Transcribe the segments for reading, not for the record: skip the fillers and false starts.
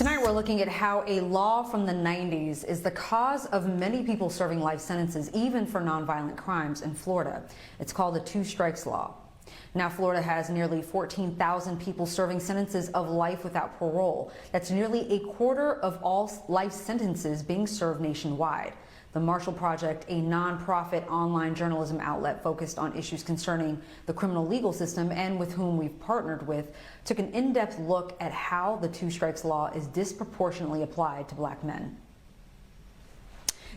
Tonight we're looking at how a law from the 90s is the cause of many people serving life sentences, even for nonviolent crimes in Florida. It's called the Two Strikes Law. Now, Florida has nearly 14,000 people serving sentences of life without parole. That's nearly a quarter of all life sentences being served nationwide. The Marshall Project, a nonprofit online journalism outlet focused on issues concerning the criminal legal system and with whom we've partnered with, took an in-depth look at how the Two Strikes Law is disproportionately applied to black men.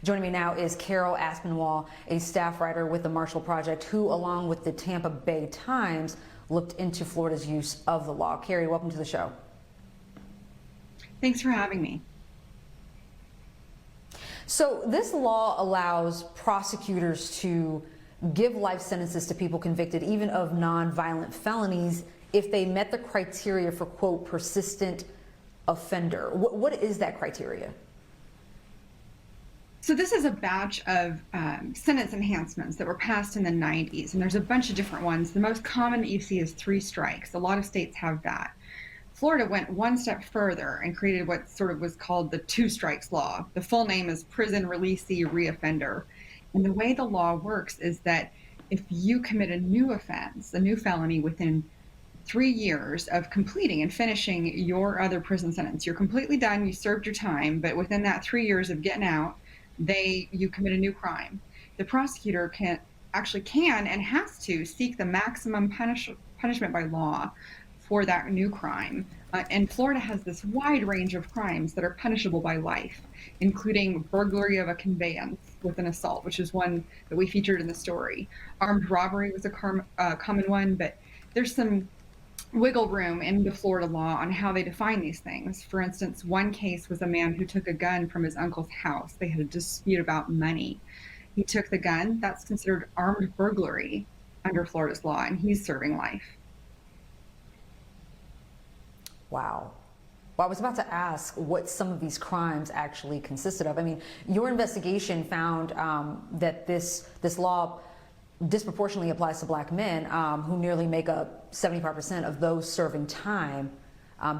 Joining me now is Cary Aspinwall, a staff writer with the Marshall Project, who, along with the Tampa Bay Times, looked into Florida's use of the law. Cary, welcome to the show. Thanks for having me. So this law allows prosecutors to give life sentences to people convicted even of nonviolent felonies if they met the criteria for, quote, persistent offender. What is that criteria? So this is a batch of sentence enhancements that were passed in the 90s, and there's a bunch of different ones. The most common that you see is 3 strikes. A lot of states have that. Florida went one step further and created what sort of was called the Two Strikes Law. The full name is Prison Releasee Reoffender. And the way the law works is that if you commit a new offense, a new felony within 3 years of completing and finishing your other prison sentence, you're completely done, you served your time, but within that 3 years of getting out, you commit a new crime. The prosecutor can and has to seek the maximum punishment by law for that new crime. And Florida has this wide range of crimes that are punishable by life, including burglary of a conveyance with an assault, which is one that we featured in the story. Armed robbery was a common one, but there's some wiggle room in the Florida law on how they define these things. For instance, one case was a man who took a gun from his uncle's house. They had a dispute about money. He took the gun. That's considered armed burglary under Florida's law, and he's serving life. Wow. Well, I was about to ask what some of these crimes actually consisted of. I mean, your investigation found that this law disproportionately applies to black men who nearly make up 75% of those serving time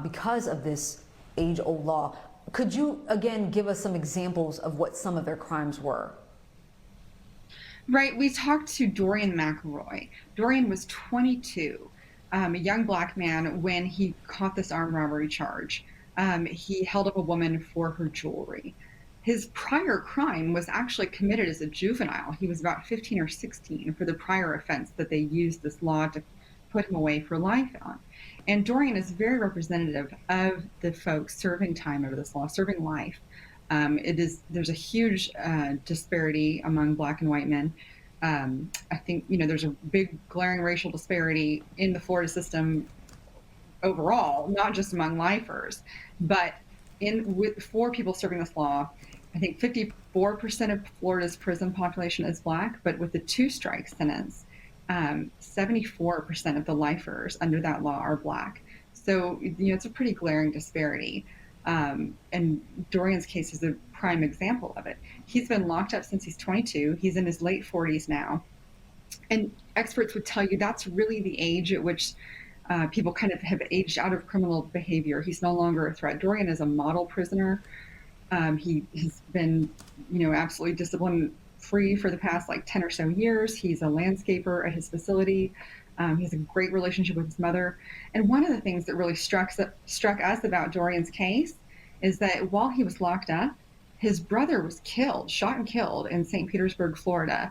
because of this age-old law. Could you, again, give us some examples of what some of their crimes were? Right. We talked to Dorian McElroy. Dorian was 22. A young black man when he caught this armed robbery charge. He held up a woman for her jewelry. His prior crime was actually committed as a juvenile. He was about 15 or 16 for the prior offense that they used this law to put him away for life on. And Dorian is very representative of the folks serving time under this law, serving life. There's a huge disparity among black and white men. I think, there's a big glaring racial disparity in the Florida system overall, not just among lifers, but for people serving this law. I think 54% of Florida's prison population is black, but with the 2 strike sentence, 74% of the lifers under that law are black. So, it's a pretty glaring disparity. And Dorian's case is a prime example of it. He's been locked up since he's 22. He's in his late 40s now. And experts would tell you that's really the age at which people kind of have aged out of criminal behavior. He's no longer a threat. Dorian is a model prisoner. He has been, absolutely discipline-free for the past 10 or so years. He's a landscaper at his facility. He has a great relationship with his mother. And one of the things that really struck us about Dorian's case is that while he was locked up, his brother was shot and killed in St. Petersburg, Florida.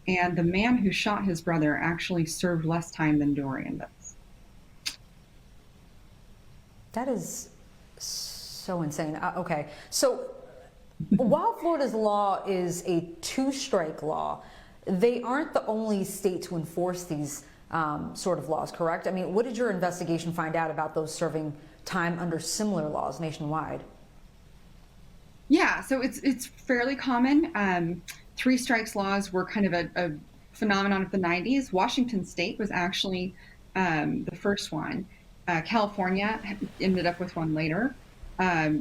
And the man who shot his brother actually served less time than Dorian does. That is so insane. Okay. So while Florida's law is a 2-strike law, they aren't the only state to enforce these sort of laws, correct? I mean, what did your investigation find out about those serving time under similar laws nationwide? Yeah, so it's fairly common. 3 strikes laws were kind of a phenomenon of the 90s. Washington State was actually the first one. California ended up with one later,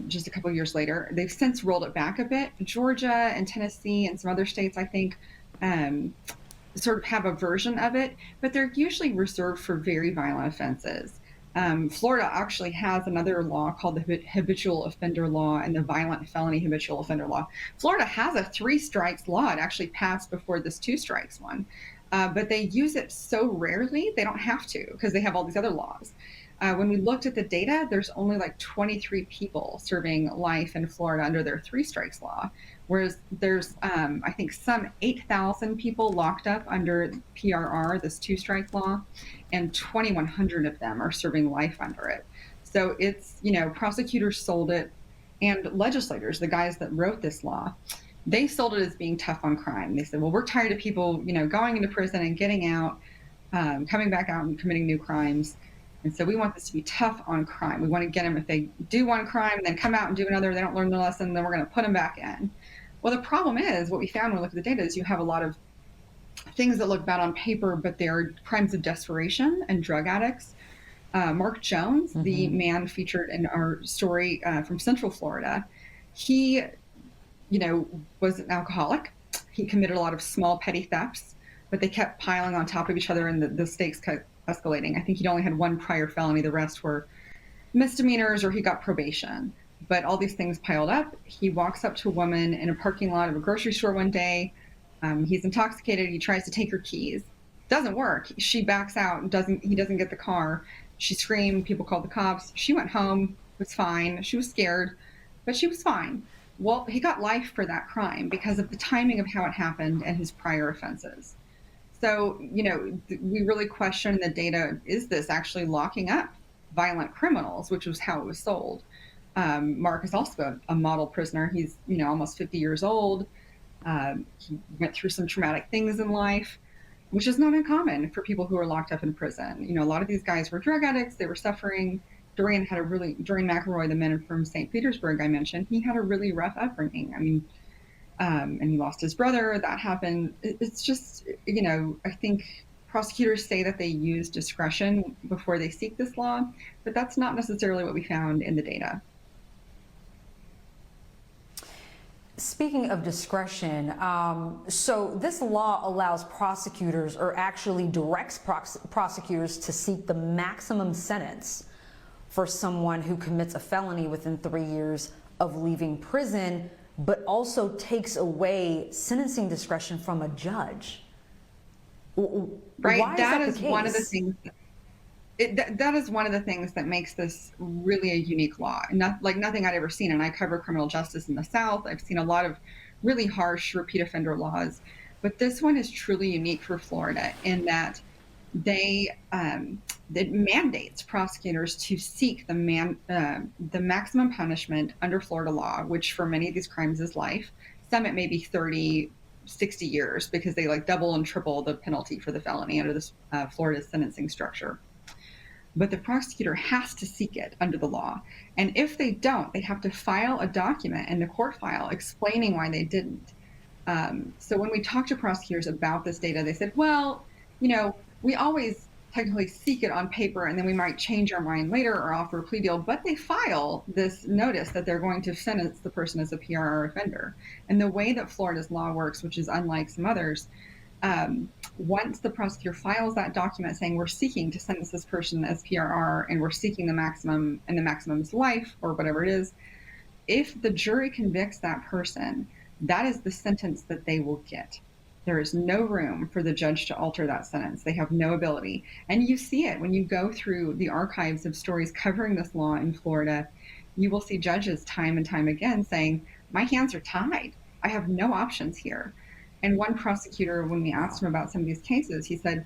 just a couple of years later. They've since rolled it back a bit. Georgia and Tennessee and some other states, I think, sort of have a version of it, but they're usually reserved for very violent offenses. Florida actually has another law called the habitual offender law and the violent felony habitual offender law. Florida has a 3 strikes law. It actually passed before this 2 strikes one. But they use it so rarely, they don't have to because they have all these other laws. When we looked at the data, there's only like 23 people serving life in Florida under their 3 strikes law, whereas there's, I think, some 8,000 people locked up under PRR, this 2 strikes law, and 2,100 of them are serving life under it. So it's, prosecutors sold it, and legislators, the guys that wrote this law, they sold it as being tough on crime. They said, well, we're tired of people, going into prison and getting out, coming back out and committing new crimes. And so we want this to be tough on crime. We want to get them, if they do one crime and then come out and do another, they don't learn the lesson, then we're going to put them back in. Well, the problem is, what we found when we looked at the data is you have a lot of things that look bad on paper, but they are crimes of desperation and drug addicts. Mark Jones, the man featured in our story from Central Florida, he, was an alcoholic. He committed a lot of small petty thefts, but they kept piling on top of each other, and the stakes kept escalating. I think he'd only had 1 prior felony. The rest were misdemeanors, or he got probation. But all these things piled up. He walks up to a woman in a parking lot of a grocery store one day. He's intoxicated. He tries to take her keys. Doesn't work. She backs out. He doesn't get the car. She screamed. People called the cops. She went home. Was fine. She was scared, but she was fine. Well, he got life for that crime because of the timing of how it happened and his prior offenses. So, we really question the data. Is this actually locking up violent criminals, which was how it was sold? Mark is also a model prisoner. He's, almost 50 years old. He went through some traumatic things in life, which is not uncommon for people who are locked up in prison. A lot of these guys were drug addicts. They were suffering. Dorian McElroy, the man from St. Petersburg I mentioned, he had a really rough upbringing. And he lost his brother. That happened. It's just, I think prosecutors say that they use discretion before they seek this law, but that's not necessarily what we found in the data. Speaking of discretion, so this law allows prosecutors, or actually directs prosecutors, to seek the maximum sentence for someone who commits a felony within 3 years of leaving prison, but also takes away sentencing discretion from a judge. Right. Why that is is one of the things. That is one of the things that makes this really a unique law, like nothing I'd ever seen. And I cover criminal justice in the South. I've seen a lot of really harsh repeat offender laws, but this one is truly unique for Florida in that it mandates prosecutors to seek the maximum punishment under Florida law, which for many of these crimes is life. Some it may be 30, 60 years because they like double and triple the penalty for the felony under this Florida sentencing structure. But the prosecutor has to seek it under the law. And if they don't, they have to file a document in the court file explaining why they didn't. So when we talked to prosecutors about this data, they said, well, we always technically seek it on paper, and then we might change our mind later or offer a plea deal, but they file this notice that they're going to sentence the person as a PRR offender. And the way that Florida's law works, which is unlike some others, once the prosecutor files that document saying we're seeking to sentence this person as PRR and we're seeking the maximum, and the maximum is life or whatever it is, if the jury convicts that person, that is the sentence that they will get. There is no room for the judge to alter that sentence. They have no ability. And you see it when you go through the archives of stories covering this law in Florida. You will see judges time and time again saying, my hands are tied. I have no options here. And one prosecutor, when we asked him about some of these cases, he said,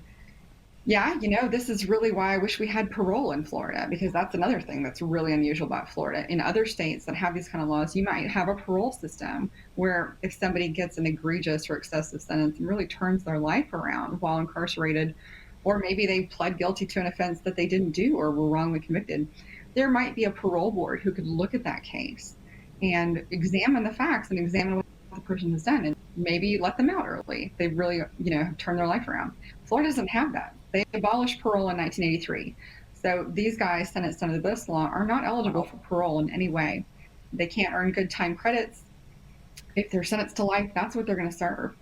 yeah, this is really why I wish we had parole in Florida, because that's another thing that's really unusual about Florida. In other states that have these kind of laws, you might have a parole system where if somebody gets an egregious or excessive sentence and really turns their life around while incarcerated, or maybe they pled guilty to an offense that they didn't do or were wrongly convicted, there might be a parole board who could look at that case and examine the facts and examine what the person has done and maybe let them out early. They really, have turned their life around. Florida doesn't have that. They abolished parole in 1983. So these guys sentenced under this law are not eligible for parole in any way. They can't earn good time credits. If they're sentenced to life, that's what they're going to serve.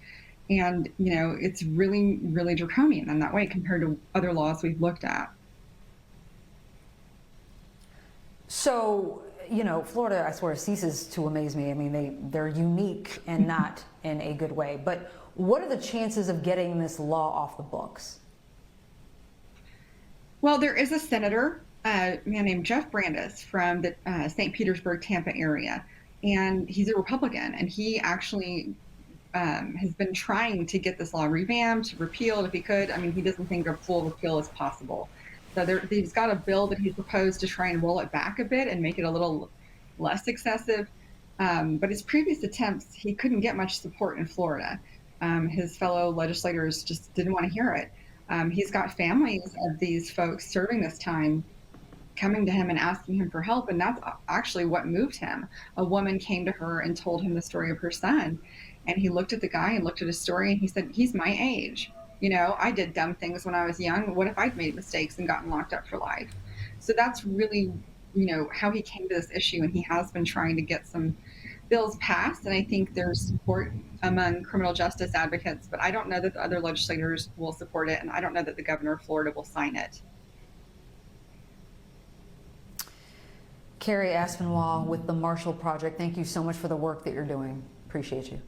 And, it's really, really draconian in that way compared to other laws we've looked at. So, you know, Florida, I swear, ceases to amaze me. I mean, they're unique and not in a good way. But what are the chances of getting this law off the books? Well, there is a senator, a man named Jeff Brandes from the St. Petersburg, Tampa area, and he's a Republican, and he actually has been trying to get this law revamped, repealed if he could. I mean, he doesn't think a full repeal is possible. So he's got a bill that he's proposed to try and roll it back a bit and make it a little less excessive. But his previous attempts, he couldn't get much support in Florida. His fellow legislators just didn't want to hear it. He's got families of these folks serving this time coming to him and asking him for help. And that's actually what moved him. A woman came to her and told him the story of her son. And he looked at the guy and looked at his story and he said, he's my age. You know, I did dumb things when I was young. What if I'd made mistakes and gotten locked up for life? So that's really, you know, how he came to this issue. And he has been trying to get some bills passed. And I think there's support among criminal justice advocates, but I don't know that the other legislators will support it. And I don't know that the governor of Florida will sign it. Cary Aspinwall with the Marshall Project, thank you so much for the work that you're doing. Appreciate you.